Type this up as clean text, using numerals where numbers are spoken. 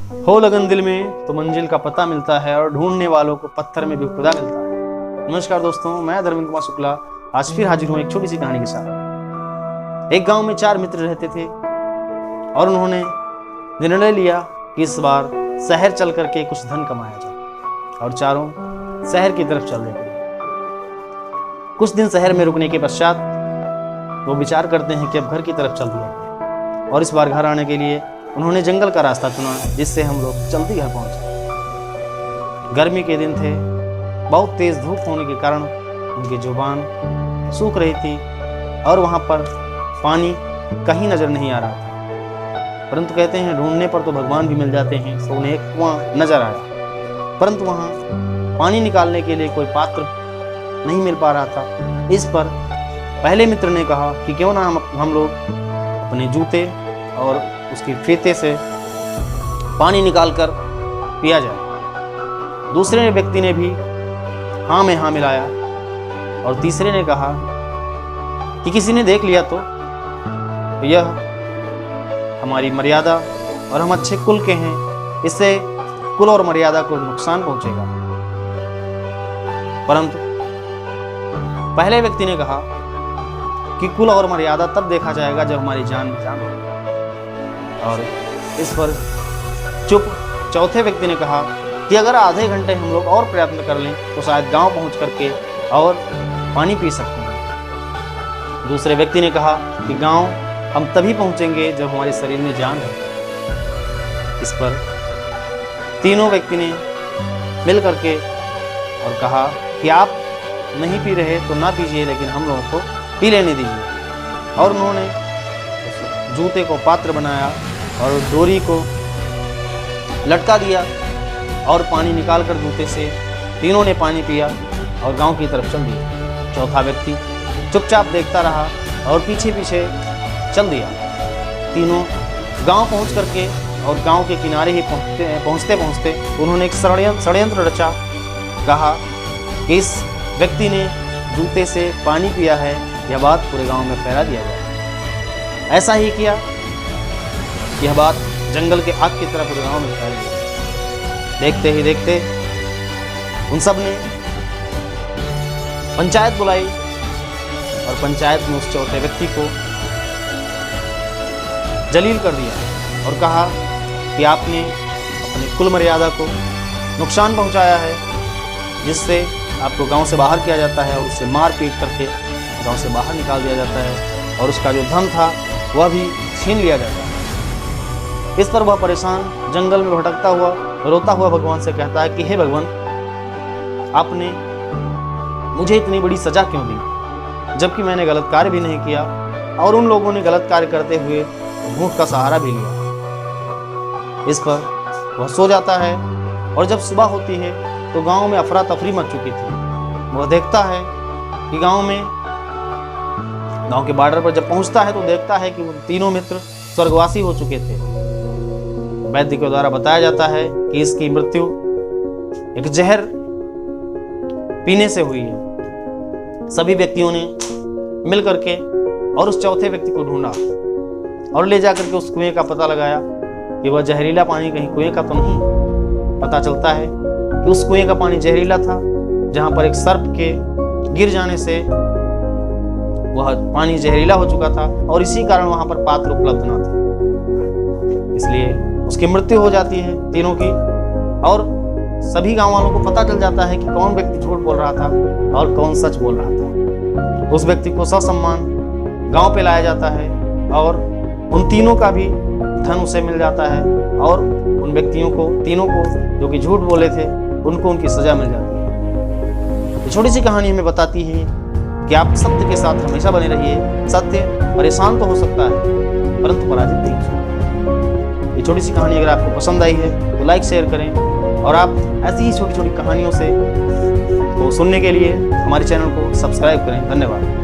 हो लगन दिल में तो मंजिल का पता मिलता है और ढूंढने वालों को पत्थर में भी खुदा मिलता है। नमस्कार दोस्तों, मैं धर्मेंद्र कुमार शुक्ला आज फिर हाजिर हूँ एक छोटी सी कहानी के साथ। एक गांव में 4 मित्र रहते थे और उन्होंने निर्णय लिया कि इस बार शहर चल करके कुछ धन कमाया जाए और चारों शहर की तरफ चल देते। कुछ दिन शहर में रुकने के पश्चात वो विचार करते हैं कि अब घर की तरफ चल दिया जाए और इस बार घर आने के लिए उन्होंने जंगल का रास्ता चुना, जिससे हम लोग जल्दी घर पहुंचे। गर्मी के दिन थे, बहुत तेज धूप होने के कारण उनकी जुबान सूख रही थी और वहां पर पानी कहीं नजर नहीं आ रहा था। परंतु कहते हैं ढूंढने पर तो भगवान भी मिल जाते हैं, तो उन्हें एक कुआं नजर आया, परंतु वहां पानी निकालने के लिए कोई पात्र नहीं मिल पा रहा था। इस पर पहले मित्र ने कहा कि क्यों ना हम लोग अपने जूते और उसकी फीते से पानी निकालकर पिया जाए। दूसरे व्यक्ति ने भी हाँ में हाँ मिलाया और तीसरे ने कहा कि किसी ने देख लिया तो यह हमारी मर्यादा और हम अच्छे कुल के हैं, इससे कुल और मर्यादा को नुकसान पहुंचेगा। परंतु पहले व्यक्ति ने कहा कि कुल और मर्यादा तब देखा जाएगा जब हमारी जान में जान होगी। और इस पर चुप चौथे व्यक्ति ने कहा कि अगर आधे घंटे हम लोग और प्रयत्न कर लें तो शायद गांव पहुंच करके और पानी पी सकते हैं। दूसरे व्यक्ति ने कहा कि गांव हम तभी पहुंचेंगे जब हमारे शरीर में जान है। इस पर तीनों व्यक्ति ने मिल करके और कहा कि आप नहीं पी रहे तो ना पीजिए, लेकिन हम लोगों को पी लेने दीजिए। और उन्होंने जूते को पात्र बनाया और डोरी को लटका दिया और पानी निकालकर जूते से तीनों ने पानी पिया और गांव की तरफ चल दिया। चौथा व्यक्ति चुपचाप देखता रहा और पीछे पीछे चल दिया। तीनों गांव पहुंच करके और गांव के किनारे ही पहुंचते पहुंचते उन्होंने एक षड्यंत्र रचा। कहा कि इस व्यक्ति ने जूते से पानी पिया है, यह बात पूरे गांव में फैला दिया जाए। ऐसा ही किया, यह बात जंगल के आग की तरह पूरे गांव में फैल गई। देखते ही देखते उन सब ने पंचायत बुलाई और पंचायत में उस चौथे व्यक्ति को जलील कर दिया और कहा कि आपने अपनी कुल मर्यादा को नुकसान पहुंचाया है, जिससे आपको गांव से बाहर किया जाता है और उससे मार पीट करके गांव से बाहर निकाल दिया जाता है और उसका जो धन था वह भी छीन लिया जाता है। इस पर वह परेशान जंगल में भटकता हुआ रोता हुआ भगवान से कहता है कि हे भगवान, आपने मुझे इतनी बड़ी सजा क्यों दी, जबकि मैंने गलत कार्य भी नहीं किया और उन लोगों ने गलत कार्य करते हुए भूख का सहारा भी लिया। इस पर वह सो जाता है और जब सुबह होती है तो गांव में अफरा तफरी मच चुकी थी। वह देखता है कि गांव के बॉर्डर पर जब पहुंचता है तो देखता है कि वो तीनों मित्र स्वर्गवासी हो चुके थे। वैद्य के द्वारा बताया जाता है कि इसकी मृत्यु एक जहर पीने से हुई है। सभी व्यक्तियों ने मिल करके और उस चौथे व्यक्ति को ढूंढा और ले जाकर के उस कुएं का पता लगाया कि वह जहरीला पानी कहीं कुएं का तो नहीं। पता चलता है कि उस कुएं का पानी जहरीला था, जहां पर एक सर्प के गिर जाने से वह पानी जहरीला हो चुका था और इसी कारण वहां पर पात्र उपलब्ध न थे। इसलिए उसकी मृत्यु हो जाती है तीनों की और सभी गांव वालों को पता चल जाता है कि कौन व्यक्ति झूठ बोल रहा था और कौन सच बोल रहा था। उस व्यक्ति को ससम्मान गांव पे लाया जाता है और उन तीनों का भी धन उसे मिल जाता है और उन व्यक्तियों को तीनों को जो कि झूठ बोले थे उनको उनकी सजा मिल जाती है। ये छोटी सी कहानी हमें बताती है कि आप सत्य के साथ हमेशा बने रहिए। सत्य परेशान तो हो सकता है परंतु पराजित नहीं हो सकता। ये छोटी सी कहानी अगर आपको पसंद आई है तो लाइक शेयर करें और आप ऐसी ही छोटी छोटी कहानियों से तो सुनने के लिए हमारे चैनल को सब्सक्राइब करें। धन्यवाद।